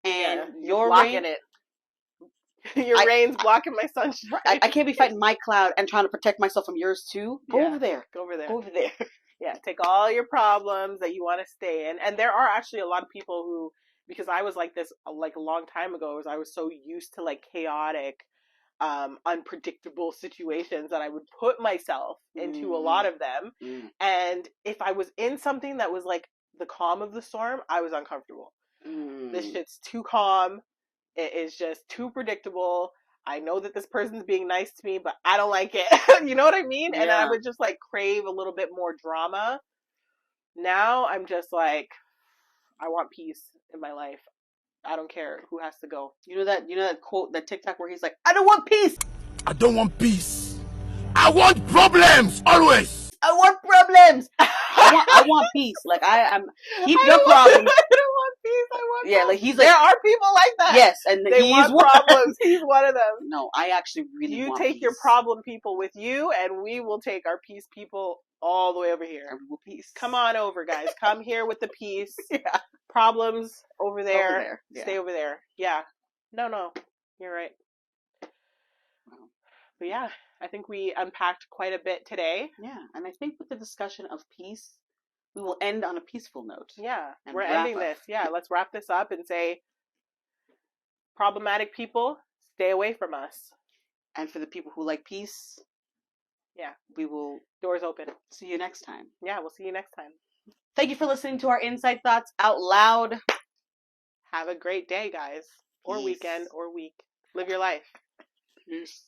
[SPEAKER 1] and your
[SPEAKER 2] blocking
[SPEAKER 1] rain.
[SPEAKER 2] It. Your rain's blocking my sunshine.
[SPEAKER 1] I can't be fighting my cloud and trying to protect myself from yours too. Go over there.
[SPEAKER 2] Go over there.
[SPEAKER 1] Go over there.
[SPEAKER 2] Yeah, take all your problems that you want to stay in. And there are actually a lot of people who, because I was like this like a long time ago, I was so used to like chaotic, unpredictable situations that I would put myself into a lot of them. And if I was in something that was like the calm of the storm, I was uncomfortable. This shit's too calm. It is just too predictable. I know that this person's being nice to me, but I don't like it. You know what I mean? Yeah. And I would just like crave a little bit more drama. Now I'm just like, I want peace in my life. I don't care who has to go.
[SPEAKER 1] You know that quote, that TikTok where he's like, I don't want peace.
[SPEAKER 3] I don't want peace. I want problems always.
[SPEAKER 1] I want problems. I want peace. Like I'm keep your problems.
[SPEAKER 2] I don't want peace. I want problems.
[SPEAKER 1] Like he's like,
[SPEAKER 2] there are people like that.
[SPEAKER 1] Yes, and
[SPEAKER 2] they want problems. He's one of them.
[SPEAKER 1] No, I actually really
[SPEAKER 2] you
[SPEAKER 1] want
[SPEAKER 2] take
[SPEAKER 1] peace.
[SPEAKER 2] Your problem people with you, and we will take our peace people all the way over here.
[SPEAKER 1] And we will peace.
[SPEAKER 2] Come on over, guys. Come here with the peace. Yeah. Problems over there.
[SPEAKER 1] Over there. Yeah.
[SPEAKER 2] Stay over there. Yeah. No. You're right.
[SPEAKER 1] Wow.
[SPEAKER 2] But yeah, I think we unpacked quite a bit today.
[SPEAKER 1] Yeah, and I think with the discussion of peace, we will end on a peaceful note.
[SPEAKER 2] Yeah, we're ending this. Yeah, let's wrap this up and say, problematic people, stay away from us.
[SPEAKER 1] And for the people who like peace,
[SPEAKER 2] yeah,
[SPEAKER 1] we will...
[SPEAKER 2] Doors open.
[SPEAKER 1] See you next time.
[SPEAKER 2] Yeah, we'll see you next time.
[SPEAKER 1] Thank you for listening to our Inside Thoughts Out Loud.
[SPEAKER 2] Have a great day, guys. Or weekend, or week. Live your life.
[SPEAKER 1] Peace.